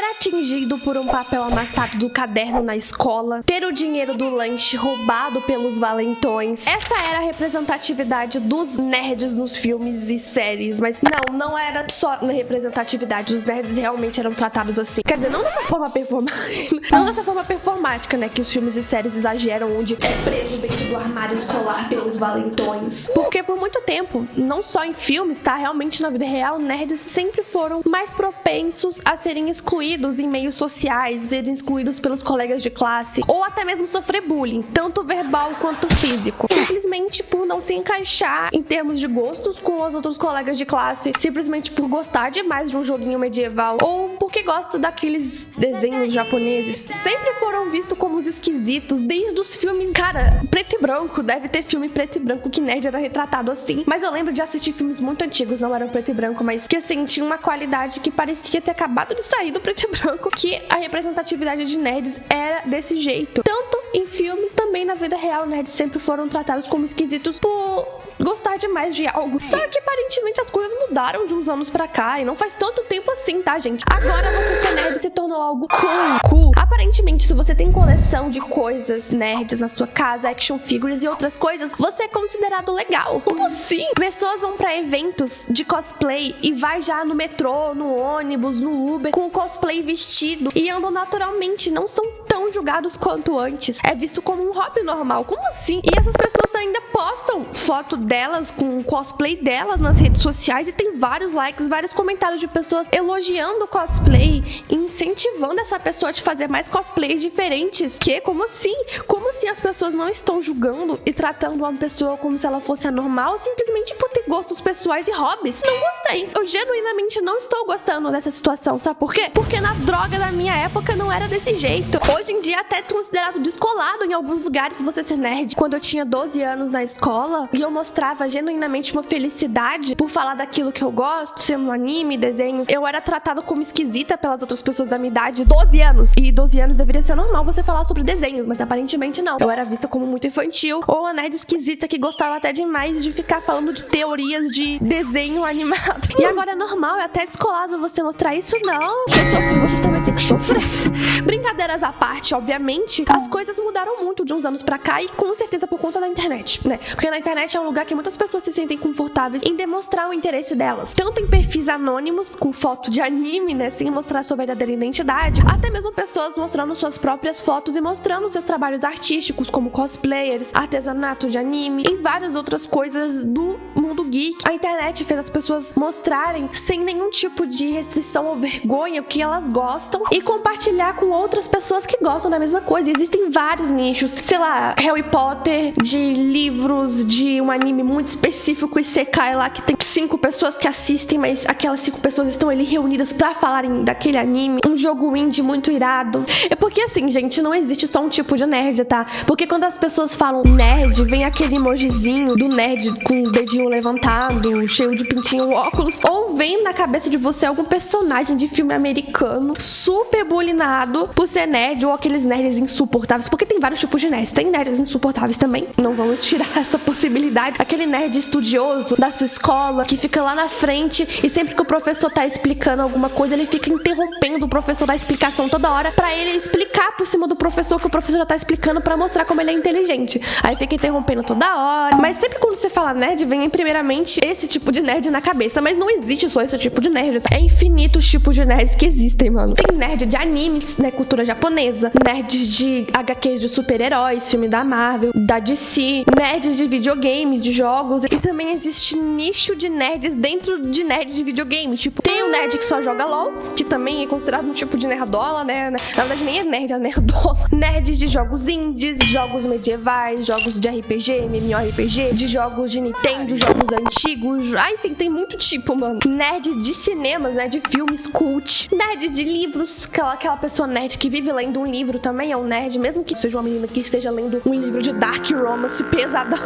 ser atingido por um papel amassado do caderno na escola, ter o dinheiro do lanche roubado pelos valentões. Essa era a representatividade dos nerds nos filmes e séries, mas não era só na representatividade. Os nerds realmente eram tratados assim. Quer dizer, não dessa forma performática, né, que os filmes e séries exageram, onde é preso dentro do armário escolar pelos valentões. Porque por muito tempo, não só em filmes, tá, realmente na vida real, nerds sempre foram mais propensos a serem excluídos em meios sociais, serem excluídos pelos colegas de classe, ou até mesmo sofrer bullying, tanto verbal quanto físico. Simplesmente por não se encaixar em termos de gostos com os outros colegas de classe, simplesmente por gostar demais de um joguinho medieval, ou porque gosta daqueles desenhos japoneses. Sempre foram vistos como os esquisitos, desde os filmes, cara, preto e branco. Deve ter filme preto e branco que nerd era retratado assim, mas eu lembro de assistir filmes muito antigos, não eram preto e branco, mas que assim, tinha uma qualidade que parecia ter acabado de sair do preto e branco, que a representatividade de nerds era desse jeito. Tanto em filmes, também na vida real, nerds sempre foram tratados como esquisitos por gostar demais de algo. Só que aparentemente as coisas mudaram de uns anos pra cá, e não faz tanto tempo assim, tá, gente? Agora você ser nerd se tornou algo cool. Aparentemente, se você tem coleção de coisas nerds na sua casa, action figures e outras coisas, você é considerado legal. Como assim? Pessoas vão pra eventos de cosplay e vai já no metrô, no ônibus, no Uber, com o cosplay vestido e andam naturalmente, não são tão julgados quanto antes. É visto como um hobby normal. Como assim? E essas pessoas ainda postam foto delas com o cosplay delas nas redes sociais e tem vários likes, vários comentários de pessoas elogiando o cosplay e incentivando essa pessoa a fazer mais cosplays diferentes. Como assim? Como se as pessoas não estão julgando e tratando uma pessoa como se ela fosse anormal simplesmente por ter gostos pessoais e hobbies? Não gostei. Eu genuinamente não estou gostando dessa situação. Sabe por quê? Porque na droga da minha época não era desse jeito. Hoje em dia até é considerado descolado em alguns lugares você ser nerd. Quando eu tinha 12 anos na escola e eu mostrava genuinamente uma felicidade por falar daquilo que eu gosto, sendo um anime, desenhos, eu era tratada como esquisita pelas outras pessoas da minha idade. 12 anos. E 12 anos deveria ser normal você falar sobre desenhos, mas aparentemente não. Eu era vista como muito infantil, ou uma nerd esquisita que gostava até demais de ficar falando de teorias de desenho animado. E agora é normal, é até descolado você mostrar isso? Não. Se eu sofri, você também tem que sofrer. Brincadeiras à parte, obviamente, as coisas mudaram muito de uns anos pra cá, e com certeza por conta da internet, né? Porque na internet é um lugar que muitas pessoas se sentem confortáveis em demonstrar o interesse delas. Tanto em perfis anônimos, com foto de anime, né? Sem mostrar sua verdadeira identidade, até mesmo pessoas mostrando suas próprias fotos e mostrando seus trabalhos artísticos, como cosplayers, artesanato de anime e várias outras coisas do mundo geek. A internet fez as pessoas mostrarem sem nenhum tipo de restrição ou vergonha o que elas gostam e compartilhar com outras pessoas que gostam da mesma coisa. E existem vários nichos, sei lá, Harry Potter, de livros, de um anime muito específico e Isekai lá, que tem 5 pessoas que assistem, mas aquelas 5 pessoas estão ali reunidas pra falarem daquele anime. Um jogo indie muito irado. É porque assim, gente, não existe só um tipo de nerd, tá? Porque quando as pessoas falam nerd, vem aquele emojizinho do nerd com o dedinho levantado, cheio de pintinho, óculos, ou vem na cabeça de você algum personagem de filme americano super bulinado por ser nerd, ou aqueles nerds insuportáveis, porque tem vários tipos de nerds. Tem nerds insuportáveis também, não vamos tirar essa possibilidade. Aquele nerd estudioso da sua escola, que fica lá na frente e sempre que o professor tá explicando alguma coisa, ele fica interrompendo o professor da explicação toda hora pra ele explicar por cima do professor que o professor já tá explicando, pra mostrar como ele é inteligente. Aí fica interrompendo toda hora. Mas sempre quando você fala nerd, vem primeiramente esse tipo de nerd na cabeça. Mas não existe só esse tipo de nerd, tá? É infinito os tipos de nerds que existem, mano. Tem nerd de animes, né, cultura japonesa, nerds de HQs de super-heróis, filme da Marvel, da DC, nerds de videogames, de jogos, e também existe nicho de nerds dentro de nerds de videogames. Tipo, tem um nerd que só joga LOL, que também é considerado um tipo de nerdola, né? Na verdade nem é nerd, é nerdola. Nerds de jogos indies, jogos medievais, jogos de RPG, MMORPG, de jogos de Nintendo, jogos antigos. Ah, enfim, tem muito tipo, mano. Nerd de cinemas, né? De filmes cult. Nerd de livros, aquela pessoa nerd que vive lendo um livro também é um nerd, mesmo que seja uma menina que esteja lendo um livro de dark romance pesadão.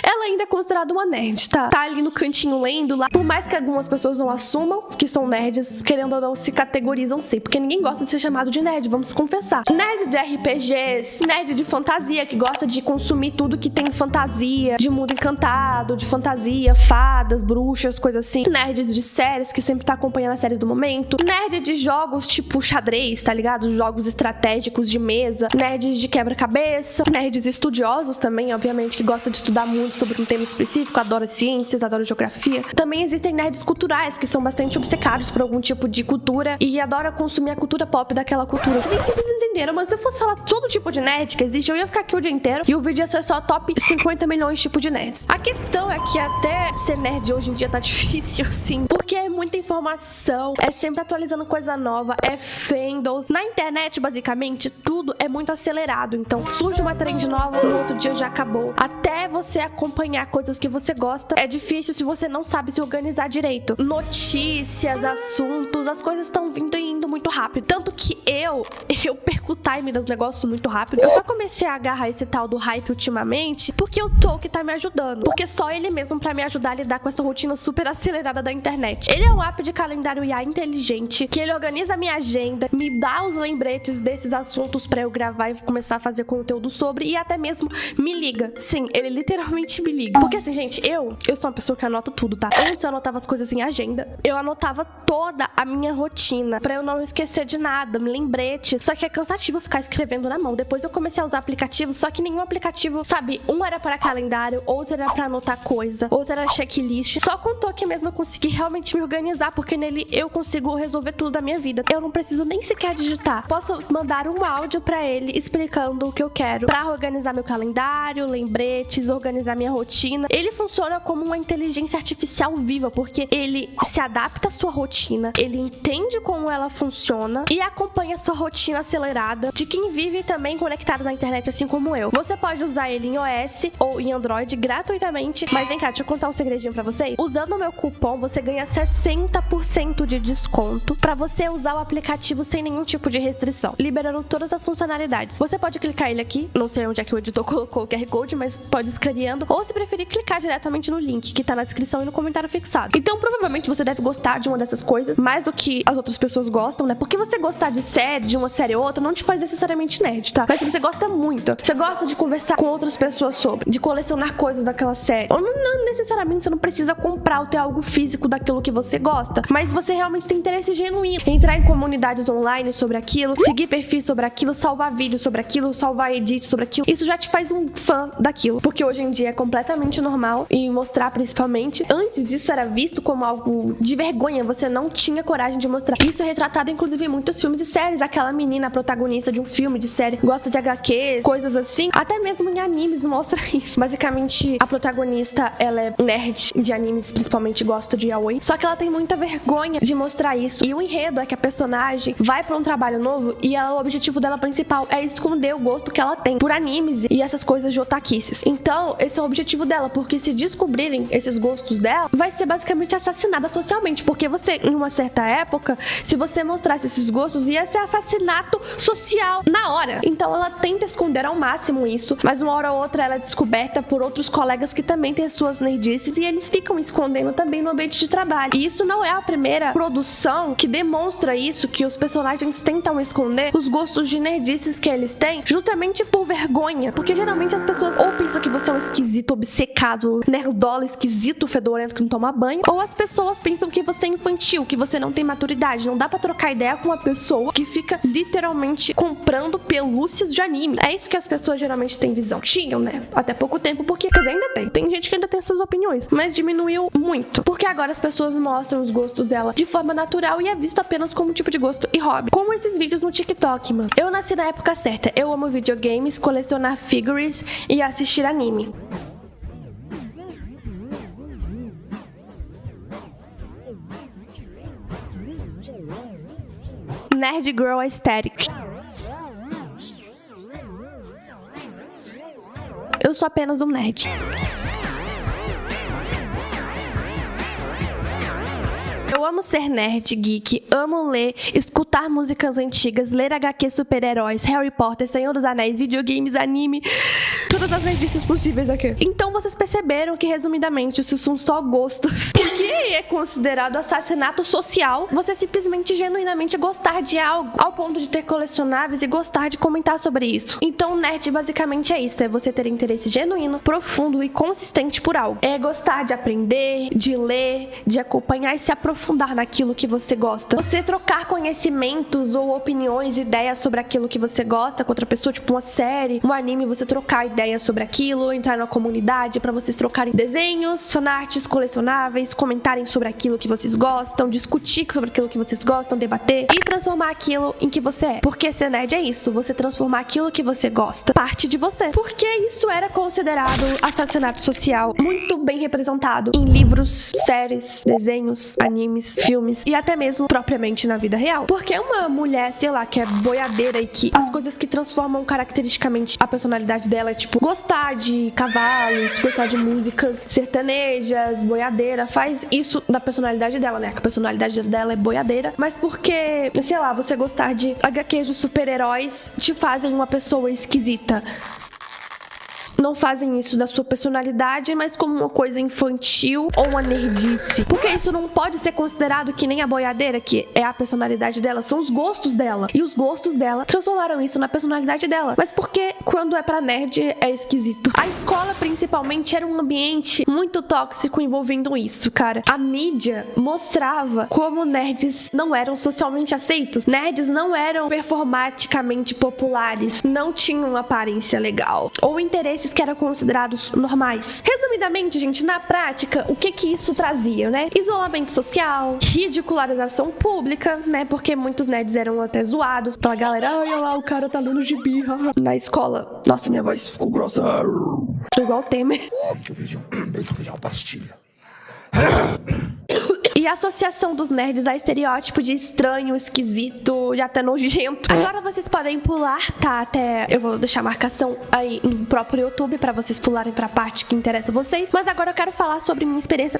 Ela ainda é considerada uma nerd, tá? Tá ali no cantinho lendo lá. Por mais que algumas pessoas não assumam que são nerds, querendo ou não, se categorizam não sei, porque ninguém gosta de ser chamado de nerd, vamos confessar. Nerd de RPGs, nerd de fantasia, que gosta de consumir tudo que tem fantasia, de mundo encantado, de fantasia, fadas, bruxas, coisas assim. Nerds de séries, que sempre tá acompanhando as séries do momento. Nerd de jogos tipo xadrez, tá ligado? Jogos estratégicos de mesa. Nerds de quebra-cabeça. Nerds estudiosos também, obviamente, que gostam de estudar muito sobre um tema específico, adora ciências, adora geografia. Também existem nerds culturais, que são bastante obcecados por algum tipo de cultura e adoram consumir a cultura pop daquela cultura. Nem que vocês entenderam, mas se eu fosse falar todo tipo de nerd que existe, eu ia ficar aqui o dia inteiro e o vídeo ia ser só top 50 milhões de tipos de nerds. A questão é que até ser nerd hoje em dia tá difícil, sim, porque é muita informação, é sempre atualizando coisa nova, é fandoms. Na internet, basicamente, tudo é muito acelerado, então surge uma trend nova, no outro dia já acabou. Até você acompanhar coisas que você gosta, é difícil se você não sabe se organizar direito. Notícias, assuntos, as coisas estão vindo e indo muito rápido. Tanto que eu perco o time dos negócios muito rápido. Eu só comecei a agarrar esse tal do hype ultimamente porque o Tolkien tá me ajudando. Porque só ele mesmo pra me ajudar a lidar com essa rotina super acelerada da internet. Ele é um app de calendário IA inteligente, que ele organiza a minha agenda, me dá os lembretes desses assuntos pra eu gravar e começar a fazer conteúdo sobre, e até mesmo me liga. Sim, ele literalmente me liga. Porque assim, gente, eu sou uma pessoa que anota tudo, tá? Antes eu anotava as coisas em agenda. Eu anotava toda a minha rotina pra eu não esquecer de nada, lembrete. Só que é cansativo ficar escrevendo na mão. Depois eu comecei a usar aplicativos, só que nenhum aplicativo, sabe? Um era para calendário, outro era pra anotar coisa, outro era checklist. Só com o Tolkien mesmo eu consegui realmente me organizar, porque nele eu consigo resolver tudo da minha vida. Eu não preciso nem sequer digitar. Posso mandar um áudio pra ele explicando o que eu quero pra organizar meu calendário, lembretes, organizar minha rotina. Ele funciona como uma inteligência artificial viva, porque ele se adapta à sua rotina, ele entende como ela funciona e acompanha a sua rotina acelerada de quem vive também conectado na internet, assim como eu. Você pode usar ele em iOS ou em Android gratuitamente, mas vem cá, deixa eu contar um segredinho pra vocês. Usando o meu cupom, você ganha 60% de desconto pra você usar o aplicativo sem nenhum tipo de restrição, liberando todas as funcionalidades. Você pode clicar ele aqui, não sei onde é que o editor colocou o QR Code, mas pode ir escaneando, ou se preferir, clicar diretamente no link que tá na descrição e no comentário fixado. Então, provavelmente você deve gostar de uma dessas coisas, mais do que as outras pessoas gostam, né? Porque você gostar de série, de uma série ou outra, não te faz necessariamente nerd, tá? Mas se você gosta muito, você gosta de conversar com outras pessoas sobre, de colecionar coisas daquela série, ou não necessariamente você não precisa comprar ou ter algo físico daquilo que você gosta, mas você realmente tem interesse genuíno em entrar em comunidades online sobre aquilo, seguir perfis sobre aquilo, salvar vídeos sobre aquilo, salvar edits sobre aquilo, isso já te faz um fã daquilo, porque hoje em dia é completamente normal, e mostrar principalmente. Antes isso era visto como algo de vergonha, você não tinha coragem de mostrar. Isso é retratado inclusive em muitos filmes e séries. Aquela menina protagonista de um filme, de série, gosta de HQ, coisas assim. Até mesmo em animes mostra isso. Basicamente, a protagonista, ela é nerd de animes, principalmente gosta de yaoi, só que ela tem muita vergonha de mostrar isso. E o enredo é que a personagem vai pra um trabalho novo e o objetivo dela principal é esconder o gosto que ela tem por animes e essas coisas de otaquices. Então, esse é o objetivo dela, porque se descobrirem esses gostos dela, vai ser basicamente assassinada socialmente, porque você, em uma certa época, se você mostrasse esses gostos, ia ser assassinato social na hora. Então ela tenta esconder ao máximo isso, mas uma hora ou outra ela é descoberta por outros colegas que também têm as suas nerdices e eles ficam escondendo também no ambiente de trabalho. E isso não é a primeira produção que demonstra isso, que os personagens tentam esconder os gostos de nerdices que eles têm, justamente por vergonha, porque geralmente as pessoas ou pensam que você é um esquisito, obcecado, nerdola, esquisito, fedorento que não toma banho, ou as pessoas pensam que você é infantil, que você não tem maturidade. Não dá pra trocar ideia com uma pessoa que fica literalmente comprando pelúcias de anime. É isso que as pessoas geralmente têm visão. Tinham, né? Até pouco tempo, porque quer dizer, ainda tem. Tem gente que ainda tem suas opiniões, mas diminuiu muito. Porque agora as pessoas mostram os gostos dela de forma natural e é visto apenas como um tipo de gosto e hobby. Como esses vídeos no TikTok, mano. Eu nasci na época certa. Eu amo videogames, colecionar figures e assistir anime. Nerd Girl Aesthetic. Eu sou apenas um nerd. Eu amo ser nerd, geek, amo ler, escutar músicas antigas, ler HQ super-heróis, Harry Potter, Senhor dos Anéis, videogames, anime. Todas as nerdices possíveis aqui. Então vocês perceberam que, resumidamente, isso são só gostos. O que é considerado assassinato social? Você simplesmente, genuinamente gostar de algo, ao ponto de ter colecionáveis e gostar de comentar sobre isso. Então, nerd basicamente é isso. É você ter interesse genuíno, profundo e consistente por algo. É gostar de aprender, de ler, de acompanhar e se aprofundar naquilo que você gosta. Você trocar conhecimentos ou opiniões, ideias sobre aquilo que você gosta com outra pessoa, tipo uma série, um anime, você trocar ideias sobre aquilo, entrar na comunidade pra vocês trocarem desenhos, fanarts, colecionáveis, comentarem sobre aquilo que vocês gostam, discutir sobre aquilo que vocês gostam, debater e transformar aquilo em que você é. Porque ser nerd é isso, você transformar aquilo que você gosta parte de você. Porque isso era considerado assassinato social, muito bem representado em livros, séries, desenhos, animes, filmes e até mesmo propriamente na vida real. Porque uma mulher, sei lá, que é boiadeira e que as coisas que transformam caracteristicamente a personalidade dela é tipo gostar de cavalos, gostar de músicas sertanejas, boiadeira, faz isso da personalidade dela, né? Que a personalidade dela é boiadeira, mas porque, sei lá, você gostar de HQs de super-heróis te fazem uma pessoa esquisita. Não fazem isso da sua personalidade, mas como uma coisa infantil ou uma nerdice. Porque isso não pode ser considerado que nem a boiadeira, que é a personalidade dela, são os gostos dela. E os gostos dela transformaram isso na personalidade dela. Mas porque quando é pra nerd é esquisito. A escola, principalmente, era um ambiente muito tóxico envolvendo isso, cara. A mídia mostrava como nerds não eram socialmente aceitos. Nerds não eram performaticamente populares, não tinham aparência legal ou interesses que eram considerados normais. Resumidamente, gente, na prática, o que isso trazia, né? Isolamento social, ridicularização pública, né? Porque muitos nerds eram até zoados pela galera. Olha lá, o cara tá lendo gibi. Na escola. Nossa, minha voz ficou grossa. Igual o Temer. Eu queria uma pastilha. E a associação dos nerds a estereótipo de estranho, esquisito e até nojento. Agora vocês podem pular, tá? Até eu vou deixar a marcação aí no próprio YouTube pra vocês pularem pra parte que interessa a vocês. Mas agora eu quero falar sobre minha experiência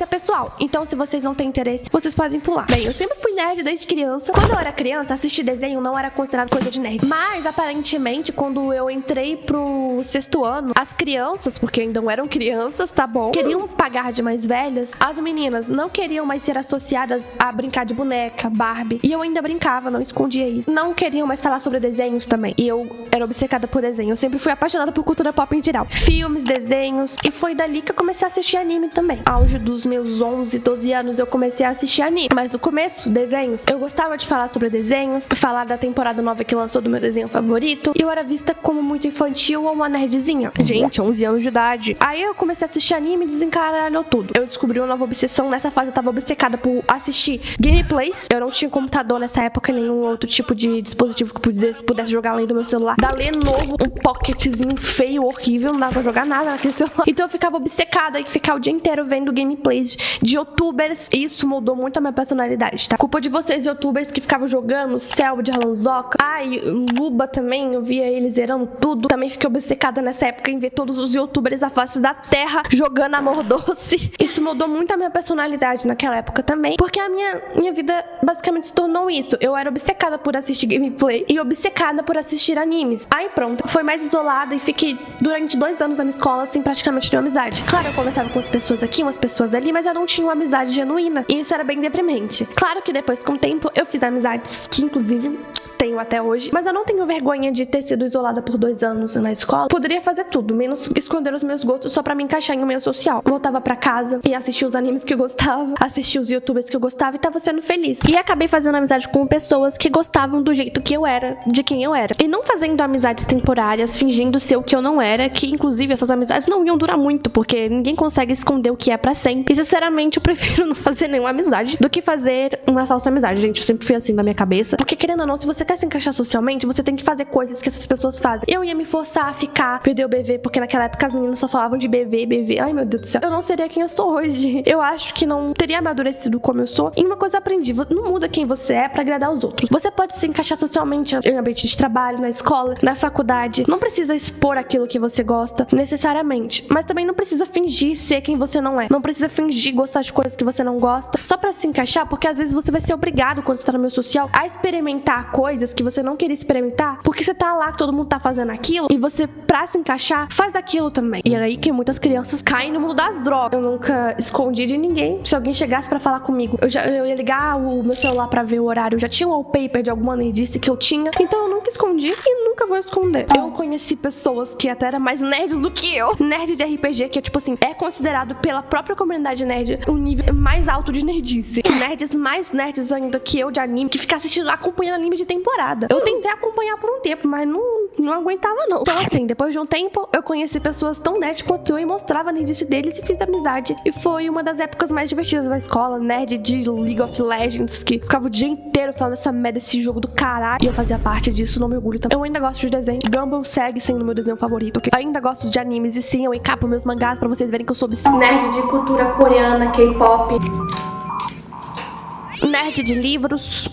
pessoal. Então, se vocês não têm interesse, vocês podem pular. Bem, eu sempre fui nerd desde criança. Quando eu era criança, assistir desenho não era considerado coisa de nerd. Mas, aparentemente, quando eu entrei pro 6º ano, as crianças, porque ainda não eram crianças, tá bom, queriam pagar de mais velhas. As meninas não queriam mais ser associadas a brincar de boneca, Barbie. E eu ainda brincava, não escondia isso. Não queriam mais falar sobre desenhos também. E eu era obcecada por desenho. Eu sempre fui apaixonada por cultura pop em geral. Filmes, desenhos. E foi dali que eu comecei a assistir anime também. Auge dos meus 11, 12 anos, eu comecei a assistir anime. Mas no começo, desenhos. Eu gostava de falar sobre desenhos, falar da temporada nova que lançou do meu desenho favorito. E eu era vista como muito infantil ou uma nerdzinha. Gente, 11 anos de idade. Aí eu comecei a assistir anime e desencaralhou tudo. Eu descobri uma nova obsessão. Nessa fase eu tava obcecada por assistir gameplays. Eu não tinha computador nessa época, nenhum outro tipo de dispositivo que pudesse jogar além do meu celular. Da Lenovo, um pocketzinho feio, horrível, não dava pra jogar nada naquele celular. Então eu ficava obcecada e ficar o dia inteiro vendo gameplays de youtubers. E isso mudou muito a minha personalidade, tá? Culpa de vocês, youtubers que ficavam jogando Cell de Alanzoca. Ai, Luba também, eu via eles zerando tudo. Também fiquei obcecada nessa época em ver todos os youtubers à face da terra jogando Amor Doce. Isso mudou muito a minha personalidade naquela época também, porque a minha vida basicamente se tornou isso. Eu era obcecada por assistir gameplay e obcecada por assistir animes. Aí pronto, foi mais isolada e fiquei durante 2 anos na minha escola sem praticamente nenhuma amizade. Claro, eu conversava com as pessoas aqui, umas pessoas ali, mas eu não tinha uma amizade genuína. E isso era bem deprimente. Claro que depois, com o tempo, eu fiz amizades que, inclusive, tenho até hoje. Mas eu não tenho vergonha de ter sido isolada por 2 anos na escola. Poderia fazer tudo, menos esconder os meus gostos só pra me encaixar em um meio social. Voltava pra casa e assistia os animes que eu gostava, assistia os youtubers que eu gostava e tava sendo feliz. E acabei fazendo amizade com pessoas que gostavam do jeito que eu era, de quem eu era. E não fazendo amizades temporárias, fingindo ser o que eu não era, que inclusive essas amizades não iam durar muito, porque ninguém consegue esconder o que é pra sempre. E sinceramente eu prefiro não fazer nenhuma amizade do que fazer uma falsa amizade. Gente, eu sempre fui assim na minha cabeça. Porque querendo ou não, se você quer se encaixar socialmente, você tem que fazer coisas que essas pessoas fazem. Eu ia me forçar a ficar, perder o BV, porque naquela época as meninas só falavam de BV, BV. Ai, meu Deus do céu. Eu não seria quem eu sou hoje. Eu acho que não teria amadurecido como eu sou. E uma coisa eu aprendi, não muda quem você é pra agradar os outros. Você pode se encaixar socialmente em ambiente de trabalho, na escola, na faculdade. Não precisa expor aquilo que você gosta, necessariamente. Mas também não precisa fingir ser quem você não é. Não precisa fingir gostar de coisas que você não gosta, só pra se encaixar, porque às vezes você vai ser obrigado, quando você tá no meio social, a experimentar coisas coisas que você não queria experimentar, porque você tá lá que todo mundo tá fazendo aquilo, e você, pra se encaixar, faz aquilo também. E é aí que muitas crianças caem no mundo das drogas. Eu nunca escondi de ninguém. Se alguém chegasse pra falar comigo, eu ia ligar o meu celular pra ver o horário. Eu já tinha um wallpaper de alguma nerdice que eu tinha, então eu nunca escondi e nunca vou esconder. Eu conheci pessoas que até eram mais nerds do que eu. Nerd de RPG, que é tipo assim, é considerado pela própria comunidade nerd o nível mais alto de nerdice. Nerds mais nerds ainda que eu de anime, que fica assistindo, acompanhando anime de temporada. Eu tentei acompanhar por um tempo, mas não aguentava não. Então assim, depois de um tempo, eu conheci pessoas tão nerds quanto eu e mostrava a nerdice deles e fiz amizade. E foi uma das épocas mais divertidas da escola, nerd de League of Legends, que ficava o dia inteiro falando essa merda, esse jogo do caralho. E eu fazia parte disso, não me orgulho também. Eu ainda gosto de desenho. Gumball segue sendo meu desenho favorito, ok? Ainda gosto de animes e sim, eu encapo meus mangás pra vocês verem que eu sou nerd de cultura coreana, K-pop. Nerd de livros.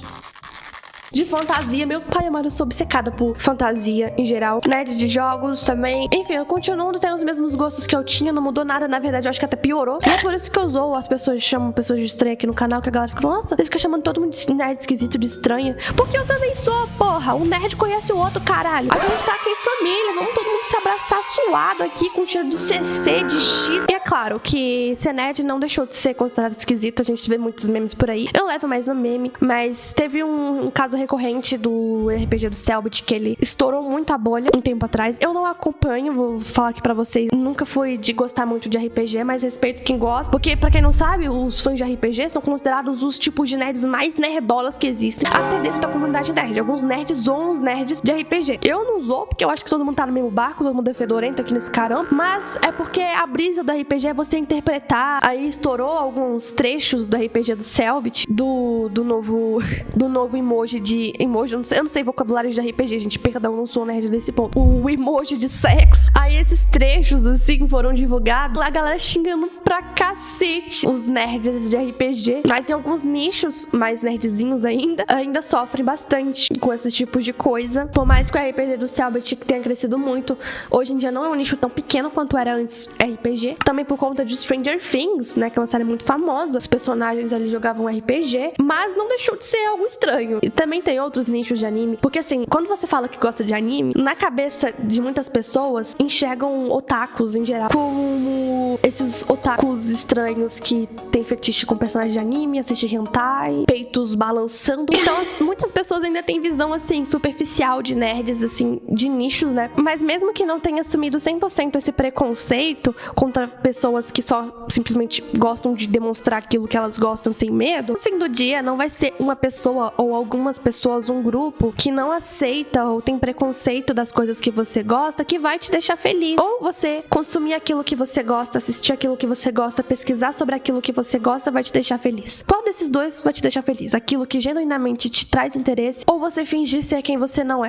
De fantasia, meu pai amado, eu sou obcecada por fantasia em geral. Nerd de jogos também. Enfim, eu continuo tendo os mesmos gostos que eu tinha, não mudou nada, na verdade, eu acho que até piorou. E é por isso que eu zoo, as pessoas chamam pessoas de estranha aqui no canal, que a galera fica, nossa, você fica chamando todo mundo de nerd esquisito, de estranha. Porque eu também sou, porra. Um nerd conhece o outro, caralho. A gente tá aqui em família, vamos todo mundo se abraçar suado aqui, com cheiro de CC, de shit. E é claro que ser nerd não deixou de ser considerado esquisito, a gente vê muitos memes por aí. Eu levo mais no meme, mas teve um caso recorrente do RPG do Cellbit, que ele estourou muito a bolha um tempo atrás. Eu não acompanho, vou falar aqui pra vocês, nunca fui de gostar muito de RPG, mas respeito quem gosta, porque pra quem não sabe, os fãs de RPG são considerados os tipos de nerds mais nerdolas que existem, até dentro da comunidade nerd. Alguns nerds zoam os nerds de RPG. Eu não zoo, porque eu acho que todo mundo tá no mesmo barco, todo mundo é fedorento aqui nesse caramba, mas é porque a brisa do RPG é você interpretar. Aí estourou alguns trechos do RPG do Cellbit, do novo emoji de... eu não sei vocabulário de RPG, gente, perdão, não sou nerd desse ponto. O emoji de sexo. Aí esses trechos, assim, foram divulgados. A galera xingando pra cacete os nerds de RPG. Mas em alguns nichos, mais nerdzinhos ainda sofrem bastante com esses tipos de coisa. Por mais que o RPG do Cellbit tenha crescido muito, hoje em dia não é um nicho tão pequeno quanto era antes RPG. Também por conta de Stranger Things, né, que é uma série muito famosa. Os personagens ali jogavam RPG, mas não deixou de ser algo estranho. E também tem outros nichos de anime, porque assim, quando você fala que gosta de anime, na cabeça de muitas pessoas enxergam otakus em geral como esses otakus estranhos que tem fetiche com personagens de anime, assiste hentai, peitos balançando. Então muitas pessoas ainda têm visão assim superficial de nerds, assim, de nichos, né? Mas mesmo que não tenha assumido 100% esse preconceito contra pessoas que só simplesmente gostam de demonstrar aquilo que elas gostam sem medo, no fim do dia não vai ser uma pessoa ou algumas pessoas, um grupo que não aceita ou tem preconceito das coisas que você gosta, que vai te deixar feliz. Ou você consumir aquilo que você gosta, assistir aquilo que você gosta, pesquisar sobre aquilo que você gosta, vai te deixar feliz. Qual desses dois vai te deixar feliz? Aquilo que genuinamente te traz interesse, ou você fingir ser quem você não é?